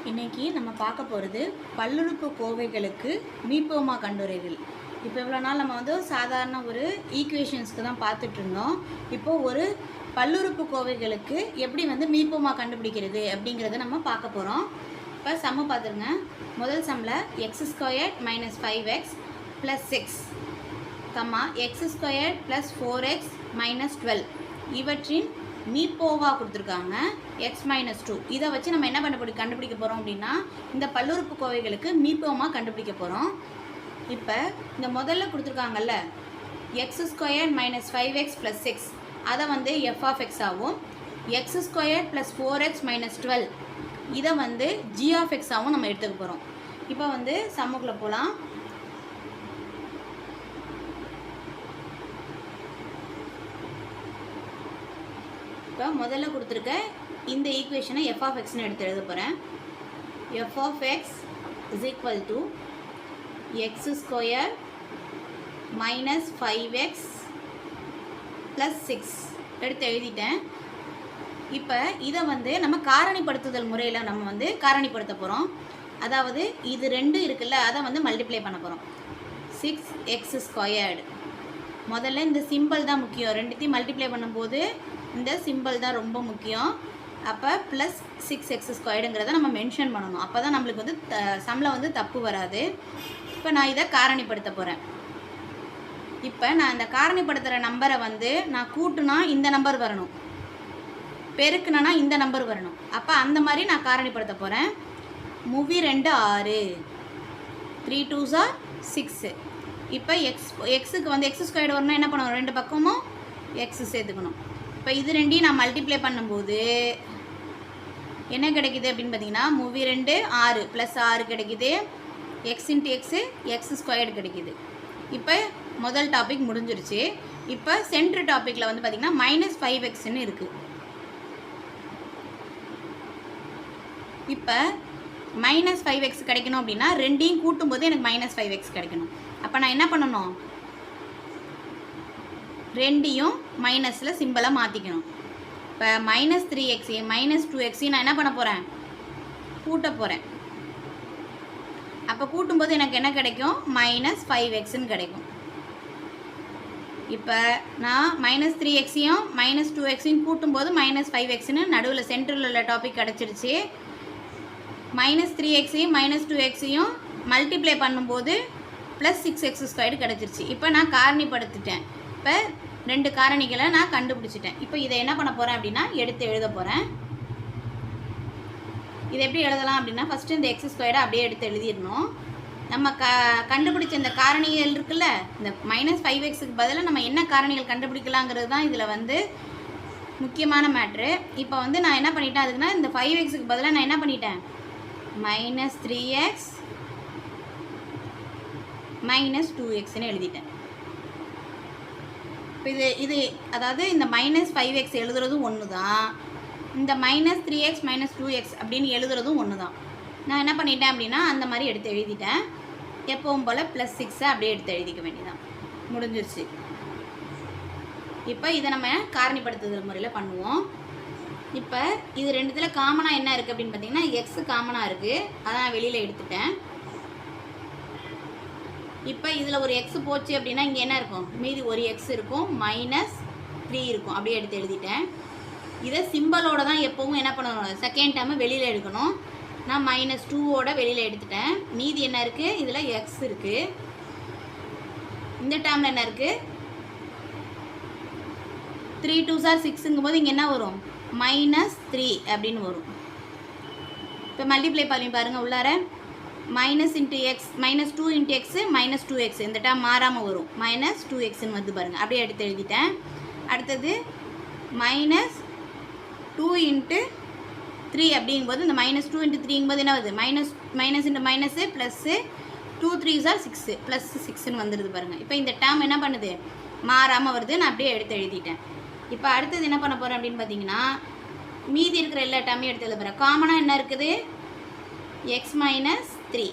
இன்றைக்கி நம்ம பார்க்க போகிறது பல்லுறுப்பு கோவைகளுக்கு மீப்போமா கண்டுரைகள். இப்போ இவ்வளோ நாள் நம்ம வந்து சாதாரண ஒரு ஈக்குவேஷன்ஸ்க்கு தான் பார்த்துட்ருந்தோம். இப்போது ஒரு பல்லுறுப்பு கோவைகளுக்கு எப்படி வந்து மீப்போமா கண்டுபிடிக்கிறது அப்படிங்கிறத நம்ம பார்க்க போகிறோம். இப்போ சம்மு பார்த்துருங்க. முதல் சம்மில் x² - 5x + 6 x² + 4x - 12 இவற்றின் மீப்போவா கொடுத்துருக்காங்க x - 2. இதை வச்சு நம்ம என்ன கண்டுபிடிக்க போகிறோம் அப்படின்னா இந்த பல்லுறுப்பு கோவைகளுக்கு மீப்போமா கண்டுபிடிக்க போகிறோம். இப்போ இந்த முதல்ல கொடுத்துருக்காங்கல்ல x² - 5x + 6 அதை வந்து f(x) ஆகும், x² + 4x - 12 இதை வந்து g(x) ஆகும் நம்ம எடுத்துக்க போகிறோம். இப்போ வந்து சம்முக்குள்ளே போகலாம். இப்போ முதல்ல கொடுத்துருக்க இந்த ஈக்குவேஷனை f(x)ன்னு எடுத்து எழுத போகிறேன். f(x) = x² - 5x + 6 எடுத்து எழுதிட்டேன். இப்போ இதை வந்து நம்ம காரணிப்படுத்துதல் முறையில் நம்ம வந்து காரணிப்படுத்த போகிறோம். அதாவது இது ரெண்டு இருக்குல்ல, அதை வந்து மல்டிப்ளை பண்ண போகிறோம். 6x². முதல்ல இந்த சிம்பிள் தான் முக்கியம். ரெண்டுத்தையும் மல்டிப்ளை பண்ணும்போது இந்த சிம்பிள் தான் ரொம்ப முக்கியம். அப்போ ப்ளஸ் 6x²ங்கிறத நம்ம மென்ஷன் பண்ணணும். அப்போ தான் நம்மளுக்கு வந்து சம்மில் வந்து தப்பு வராது. இப்போ நான் இதை காரணிப்படுத்த போகிறேன். இப்போ நான் இந்த காரணிப்படுத்துகிற நம்பரை வந்து நான் கூட்டுனா இந்த நம்பர் வரணும், பெருக்குனா இந்த நம்பர் வரணும். அப்போ அந்த மாதிரி நான் காரணிப்படுத்த போகிறேன். 2 6 3 2s are 6. இப்போ எக்ஸுக்கு வந்து x² வரணும், என்ன பண்ணணும், ரெண்டு பக்கமும் x சேர்த்துக்கணும். இப்போ இது ரெண்டையும் நான் மல்டிப்ளை பண்ணும்போது என்ன கிடைக்குது அப்படின்னு பார்த்தீங்கன்னா 2 6 + 6 கிடைக்குது, x × x² கிடைக்குது. இப்போ முதல் டாபிக் முடிஞ்சிருச்சு. இப்போ சென்ட்ரு டாப்பிக்கில் வந்து பார்த்திங்கன்னா -5xன்னு இருக்குது. இப்போ -5x கிடைக்கணும் அப்படின்னா ரெண்டையும் கூட்டும்போது எனக்கு -5x கிடைக்கணும். அப்போ நான் என்ன பண்ணணும், ரெண்டையும் மைனஸில் சிம்பிளாக மாற்றிக்கணும். இப்போ -3x -2x நான் என்ன பண்ண போகிறேன், கூட்ட போகிறேன். அப்போ கூட்டும்போது எனக்கு என்ன கிடைக்கும், -5xன்னு கிடைக்கும். இப்போ நான் -3xையும் -2xையும் கூட்டும்போது -5xன்னு நடுவில் சென்டரில் உள்ள டாபிக் கிடச்சிருச்சு. -3xையும் -2xையும் மல்டிப்ளை பண்ணும்போது +6x² கிடச்சிருச்சு. இப்போ நான் காரணிப்படுத்திட்டேன். இப்போ ரெண்டு காரணிகளை நான் கண்டுபிடிச்சிட்டேன். இப்போ இதை என்ன பண்ண போகிறேன் அப்படின்னா எடுத்து எழுத போகிறேன். இதை எப்படி எழுதலாம் அப்படின்னா ஃபஸ்ட்டு இந்த x² அப்படியே எடுத்து எழுதிடணும். நம்ம கண்டுபிடிச்ச இந்த காரணிகள் இருக்குல்ல, இந்த -5xக்கு பதிலாக நம்ம என்ன காரணிகள் கண்டுபிடிக்கலாங்கிறது தான் இதில் வந்து முக்கியமான மேட்ரு. இப்போ வந்து நான் என்ன பண்ணிட்டேன், அதுக்குன்னா இந்த 5xக்கு பதிலாக நான் என்ன பண்ணிட்டேன், -3x -2xன்னு எழுதிட்டேன். இப்போ இது அதாவது இந்த -5x எழுதுறதும் ஒன்று தான், இந்த -3x -2x அப்படின்னு எழுதுறதும் ஒன்று தான். நான் என்ன பண்ணிட்டேன் அப்படின்னா அந்த மாதிரி எடுத்து எழுதிட்டேன். எப்பவும் போல் +6 அப்படியே எடுத்து எழுதிக்க வேண்டியதான், முடிஞ்சிருச்சு. இப்போ இதை நம்ம காரணிப்படுத்துதல் முறையில் பண்ணுவோம். இப்போ இது ரெண்டுத்தில் காமனாக என்ன இருக்குது அப்படின்னு பார்த்தீங்கன்னா x காமனாக இருக்குது, அதை நான் வெளியில் எடுத்துட்டேன். இப்போ இதில் ஒரு x போச்சு அப்படின்னா இங்கே என்ன இருக்கும், மீதி ஒரு x இருக்கும், -3 இருக்கும், அப்படியே எடுத்து எழுதிட்டேன். இதை சிம்பிளோட தான் எப்போவும் என்ன பண்ணணும், செகண்ட் டேர்மு வெளியில் எடுக்கணும். நான் -2ஓட வெளியில் எடுத்துட்டேன். மீதி என்ன இருக்குது, இதில் x இருக்குது. இந்த டேர்மில் என்ன இருக்குது, 3 2s are 6ங்கும் போது இங்கே என்ன வரும், -3 அப்படின்னு வரும். இப்போ மல்டிப்ளை பண்ணி பாருங்கள், உள்ளார -2 × x -2x இந்த டேர்ம் மாறாமல் வரும், -2xன்னு வந்து பாருங்கள், அப்படியே எடுத்து எழுதிட்டேன். அடுத்தது -2 × 3 அப்படிங்கும்போது இந்த -2 × 3ங்கும்போது என்ன வருது, மைனஸ் ப்ளஸ் 2 3s are 6 +6ன்னு வந்துடுது பாருங்கள். இப்போ இந்த டேர்ம் என்ன பண்ணுது, மாறாமல் வருது. நான் அப்படியே எடுத்து எழுதிட்டேன். இப்போ அடுத்தது என்ன பண்ண போகிறேன் அப்படின்னு பார்த்தீங்கன்னா மீதி இருக்கிற எல்லா டேர்மையும் எடுத்து எழுத போகிறேன். காமனாக என்ன இருக்குது, x -3.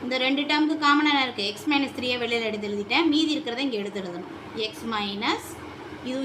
இந்த ரெண்டு டேர்முக்கு காமனாக என்ன இருக்குது, x -3 வெளியில் எடுத்து எழுதிட்டேன். மீதி இருக்கிறத இங்கே எடுத்து எழுதணும். x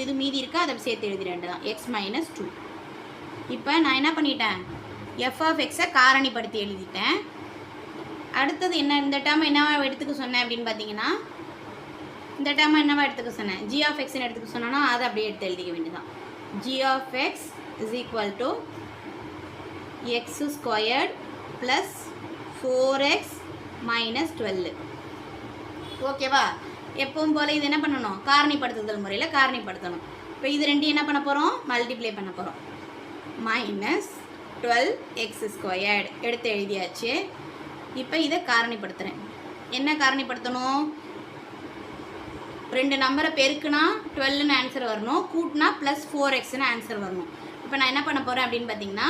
இது மீதி இருக்கா, அதை சேர்த்து எழுதி ரெண்டு தான், x -2. இப்போ நான் என்ன பண்ணிட்டேன், எஃப் ஆஃப் எக்ஸை காரணிப்படுத்தி எழுதிட்டேன். அடுத்தது என்ன, இந்த டேர்ம் என்னவா எடுத்துக்க சொன்னேன் அப்படின்னு பார்த்தீங்கன்னா, இந்த டேர்ம் என்னவா எடுத்துக்க சொன்னேன், ஜி ஆஃப் எக்ஸ்ன்னு எடுத்துக்க சொன்னோன்னா அதை அப்படியே எடுத்து எழுதிக்க வேண்டியதான். G of x is equal to x squared plus 4x minus 12. ஓகேவா? எப்பவும் போல் இது என்ன பண்ணணும், காரணிப்படுத்துதல் முறையில் காரணிப்படுத்தணும். இப்போ இது ரெண்டையும் என்ன பண்ண போகிறோம், மல்டிப்ளை பண்ண போகிறோம். மைனஸ் 12x ஸ்கொயர்டு எடுத்து எழுதியாச்சு. இப்போ இதை காரணிப்படுத்துகிறேன். என்ன காரணிப்படுத்தணும், ரெண்டு நம்பரை பெருக்குனா 12ன்னு ஆன்சர் வரணும், கூட்டினா ப்ளஸ் 4xன்னு ஆன்சர் வரணும். இப்போ நான் என்ன பண்ண போகிறேன் அப்படின்னு பார்த்தீங்கன்னா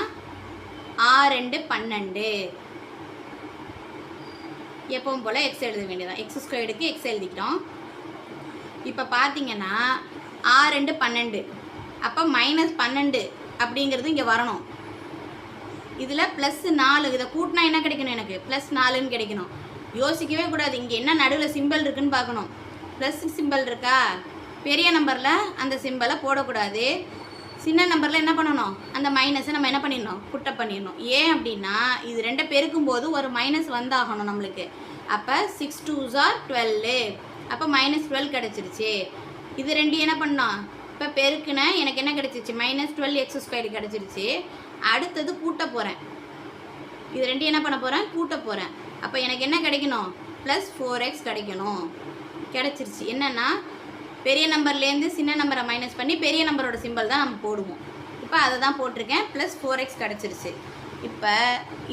6 12, எப்பவும் போல் எக்ஸ் எழுத வேண்டியதான். எக்ஸ் ஸ்கொயர்டுக்கு எக்ஸ் எழுதிக்கிறோம். இப்போ பார்த்தீங்கன்னா 6 12, அப்போ மைனஸ் 12 அப்படிங்கிறது இங்கே வரணும். இதில் ப்ளஸ் 4, இதை கூட்டினா என்ன கிடைக்கணும், எனக்கு ப்ளஸ் 4ன்னு கிடைக்கணும். யோசிக்கவே கூடாது, இங்கே என்ன நடுவில் சிம்பிள் இருக்குதுன்னு பார்க்கணும். ப்ளஸ் சிம்பிள் இருக்கா, பெரிய நம்பரில் அந்த சிம்பிளை போடக்கூடாது. சின்ன நம்பரில் என்ன பண்ணணும், அந்த மைனஸை நம்ம என்ன பண்ணிடணும், புட்டப் பண்ணிடணும். ஏன் அப்படின்னா இது ரெண்டை பெருக்கும்போது ஒரு மைனஸ் வந்தாகணும் நம்மளுக்கு. அப்போ 6 2s are 12, அப்போ மைனஸ் 12 கிடச்சிருச்சு. இது ரெண்டு என்ன பண்ணோம், இப்போ பெருக்குனேன், எனக்கு என்ன கிடச்சிருச்சு, மைனஸ் 12x ஸ்கொயர் கிடச்சிருச்சு. அடுத்தது கூட்ட போகிறேன், இது ரெண்டு என்ன பண்ண போகிறேன், கூட்ட போகிறேன். அப்போ எனக்கு என்ன கிடைக்கணும், ப்ளஸ் 4x கிடைக்கணும். கிடச்சிருச்சு. என்னென்னா பெரிய நம்பர்லேருந்து சின்ன நம்பரை மைனஸ் பண்ணி பெரிய நம்பரோட சிம்பிள் தான் நம்ம போடுவோம். இப்போ அதை தான் போட்டிருக்கேன், ப்ளஸ் 4x கிடச்சிருச்சு. இப்போ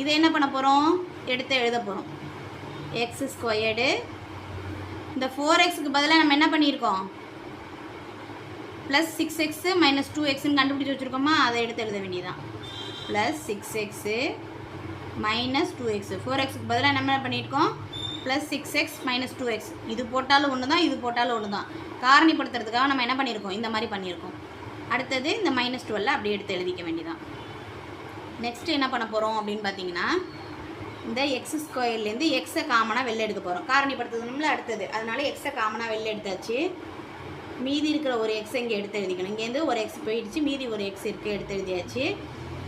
இதை என்ன பண்ண போகிறோம், எடுத்து எழுத போகிறோம். எக்ஸ் ஸ்கொயர்டு, இந்த 4xக்கு பதிலாக நம்ம என்ன பண்ணியிருக்கோம், ப்ளஸ் 6x மைனஸ் 2xன்னு கண்டுபிடிச்சி வச்சுருக்கோமா, அதை எடுத்து எழுத வேண்டியதான். ப்ளஸ் 6x மைனஸ் 2x, 4xக்கு பதிலாக நம்ம என்ன பண்ணியிருக்கோம், ப்ளஸ் 6x மைனஸ் 2x. இது போட்டாலும் ஒன்று தான், இது போட்டாலும் ஒன்று தான். காரணிப்படுத்துறதுக்காக நம்ம என்ன பண்ணியிருக்கோம், இந்த மாதிரி பண்ணியிருக்கோம். அடுத்தது இந்த மைனஸ் 12 அப்படியே எடுத்து எழுதிக்க வேண்டியதான். நெக்ஸ்ட்டு என்ன பண்ண போகிறோம் அப்படின்னு பார்த்தீங்கன்னா, இந்த எக்ஸ் ஸ்கொயர்லேருந்து எக்ஸை காமனாக வெளில எடுக்க போகிறோம். காரணிப்படுத்துறதுனால அடுத்தது, அதனால எக்ஸை காமனாக வெளில எடுத்தாச்சு. மீதி இருக்கிற ஒரு எக்ஸ் இங்கே எடுத்து எழுதிக்கணும். இங்கேருந்து ஒரு எக்ஸ் போயிடுச்சு, மீதி ஒரு எக்ஸ் இருக்குது, எடுத்து எழுதியாச்சு.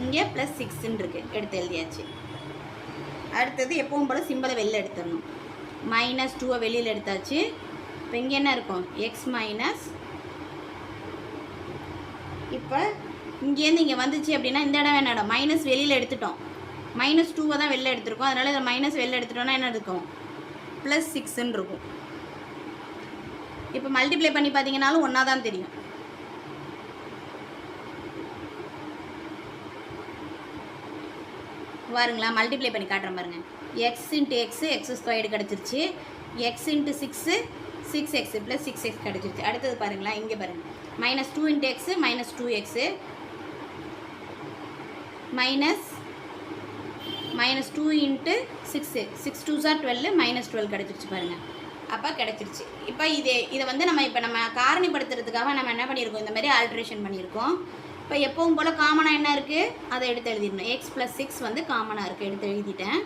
இங்கே ப்ளஸ் 6ன்னு இருக்குது, எடுத்து எழுதியாச்சு. அடுத்தது எப்பவும் போல் சிம்பிளை வெளில எடுத்துடணும். மைனஸ் 2 வெளியில் எடுத்தாச்சு. இப்போ இங்கே என்ன இருக்கும், எக்ஸ் மைனஸ், இப்போ இங்கேருந்து இங்கே வந்துச்சு அப்படின்னா இந்த இடம் என்ன இடம், மைனஸ் வெளியில் எடுத்துட்டோம். மைனஸ் 2 தான் வெளில எடுத்துருக்கோம், அதனால் இதை மைனஸ் வெளில எடுத்துட்டோன்னா என்ன இருக்கும், ப்ளஸ் 6ன்னு இருக்கும். இப்போ மல்டிப்ளை பண்ணி பார்த்தீங்கன்னாலும் ஒன்றா தான் தெரியும். பாருங்களா, மல்டிப்ளை பண்ணி காட்டுறேன் பாருங்கள். X into x x squared கிடச்சிருச்சு. X into 6 6x plus 6x கிடச்சிருச்சு. அடுத்தது பாருங்களா, இங்கே பாருங்கள், minus 2 into x minus 2x minus 2 into 6 6 2s are 12 minus 12 கிடச்சிருச்சு பாருங்கள். அப்போ கிடச்சிருச்சு. இப்போ இதை வந்து நம்ம காரணிப்படுத்துறதுக்காக நம்ம என்ன பண்ணியிருக்கோம், இந்த மாதிரி ஆல்ட்ரேஷன் பண்ணியிருக்கோம். இப்போ எப்பவும் போல் காமனாக என்ன இருக்குது, அதை எடுத்து எழுதிடணும். எக்ஸ் ப்ளஸ் 6 வந்து காமனாக இருக்குது, எடுத்து எழுதிட்டேன்.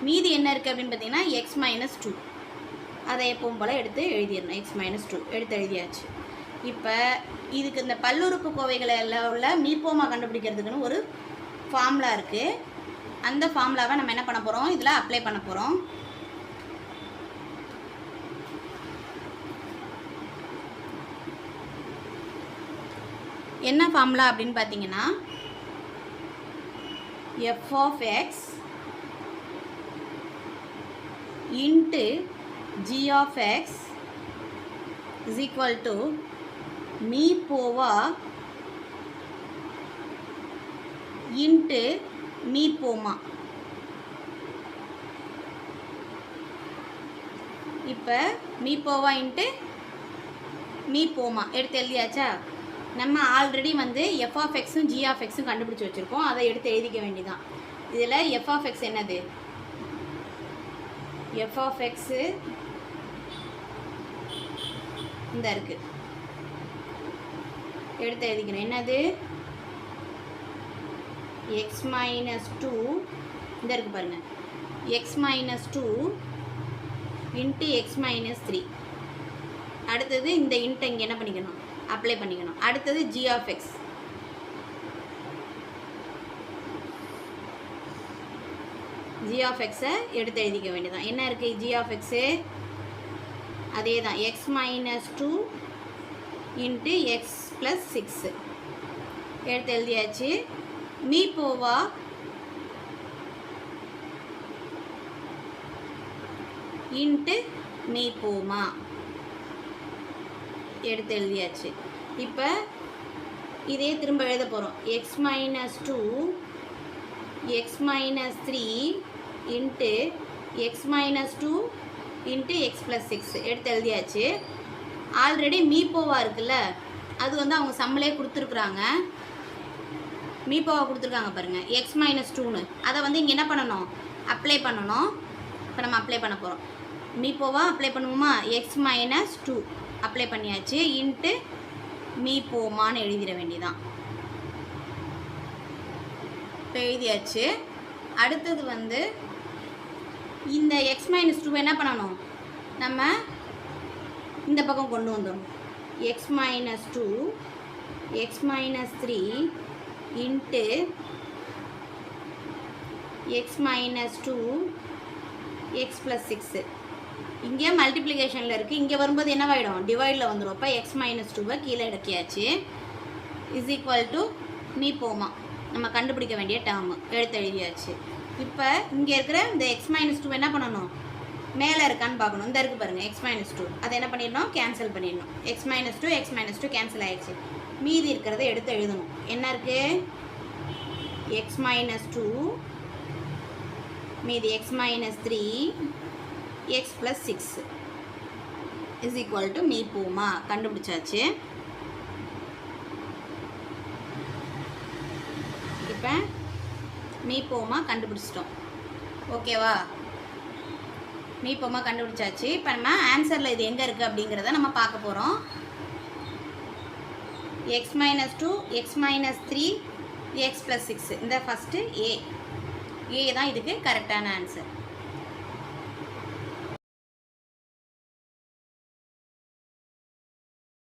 மீதி என்ன இருக்குது அப்படின்னு பார்த்தீங்கன்னா எக்ஸ் மைனஸ் 2, அதை எப்பவும் போல் எடுத்து எழுதிடணும். எக்ஸ் மைனஸ் 2 எடுத்து எழுதியாச்சு. இப்போ இதுக்கு இந்த பல்லுறுப்பு கோவைகளில் உள்ள மீப்போமா கண்டுபிடிக்கிறதுக்குன்னு ஒரு ஃபார்முலா இருக்குது. அந்த ஃபார்முலாவை நம்ம என்ன பண்ண போகிறோம், இதில் அப்ளை பண்ண போகிறோம். என்ன ஃபார்முலா அப்படின்னு பார்த்தீங்கன்னா, f of x into g of x is equal to மீ போவா இன்ட்டு மீ போமா. இப்போ மீ போவா இன்ட்டு மீ போமா எடுத்து எழுதியாச்சா. நம்ம ஆல்ரெடி வந்து எஃப் ஆஃப் எக்ஸும் ஜி ஆஃப் எக்ஸும் கண்டுபிடிச்சி வச்சுருக்கோம், அதை எடுத்து எழுதிக்க வேண்டியதான். இதில் எஃப் ஆஃப் எக்ஸ் என்னது, எஃப் ஆஃப் எக்ஸு இந்த இருக்குது, எடுத்து எழுதிக்கணும். என்னது, எக்ஸ் மைனஸ் 2 இந்த இருக்குது பாருங்கள், X minus 2 into X minus 3. அடுத்தது இந்த இன்ட்டை இங்கே என்ன பண்ணிக்கணும், அப்ளை பண்ணிக்கணும். அடுத்தது g of x, g of எக்ஸை எடுத்து எழுதிக்க வேண்டியதான். என்ன இருக்குது ஜி ஆஃப் எக்ஸு? அதே தான் x minus 2 into x plus 6 எடுத்து எழுதியாச்சு. மீ போவா இன்ட்டு மீ போமா எடுத்து எழுதியாச்சு. இப்போ இதே திரும்ப எழுத போகிறோம். X minus 2 X minus 3 into X minus 2 into x plus 6 எடுத்து எழுதியாச்சு. ஆல்ரெடி மீப்போவா இருக்குல்ல, அது வந்து அவங்க சம்மளே கொடுத்துருக்குறாங்க. மீப்போவா கொடுத்துருக்காங்க பாருங்கள், எக்ஸ் மைனஸ் 2ன்னு. அதை வந்து இங்கே என்ன பண்ணணும்? அப்ளை பண்ணணும். இப்போ நம்ம அப்ளை பண்ண போகிறோம். மீப்போவா அப்ளை பண்ணுவோமா? எக்ஸ் மைனஸ் 2 அப்ளை பண்ணியாச்சு. இன்ட்டு மீப்போமான்னு எழுதிட வேண்டியதான். இப்போ எழுதியாச்சு. அடுத்தது வந்து இந்த எக்ஸ் மைனஸ் 2 என்ன பண்ணணும்? நம்ம இந்த பக்கம் கொண்டு வந்துடணும். X minus 2 X minus 3 into X minus 2 X plus 6. இங்கே மல்டிப்ளிகேஷனில் இருக்குது. இங்கே வரும்போது என்னவாயிடும்? டிவைடில் வந்துடும். இப்போ எக்ஸ் மைனஸ் 2வை கீழே இறக்கியாச்சு. இஸ் ஈக்குவல் டு மீப்போமா நம்ம கண்டுபிடிக்க வேண்டிய டேர்மு எடுத்து எழுதியாச்சு. இப்போ இங்கே இருக்கிற இந்த எக்ஸ் மைனஸ் 2 என்ன பண்ணணும்? மேலே இருக்கான்னு பார்க்கணும். இந்த இருக்குது பாருங்கள் எக்ஸ் மைனஸ் 2. அதை என்ன பண்ணிடணும்? கேன்சல் பண்ணிடணும். எக்ஸ் மைனஸ் 2 கேன்சல் ஆகிடுச்சு. மீதி இருக்கிறத எடுத்து எழுதணும். என்ன இருக்குது? எக்ஸ் மைனஸ் 2 மீதி x minus 3 x plus 6 is equal to மீப்போமா கண்டுபிடிச்சாச்சு. இப்போ மீப்போமா கண்டுபிடிச்சிட்டோம். ஓகேவா? மீப்போமா கண்டுபிடிச்சாச்சு. இப்போ நம்ம ஆன்சரில் இது எங்கே இருக்குது அப்படிங்கிறத நம்ம பார்க்க போகிறோம். X minus 2 X minus 3 x plus 6 இந்த ஃபஸ்ட்டு ஏ தான் இதுக்கு கரெக்டான ஆன்சர்.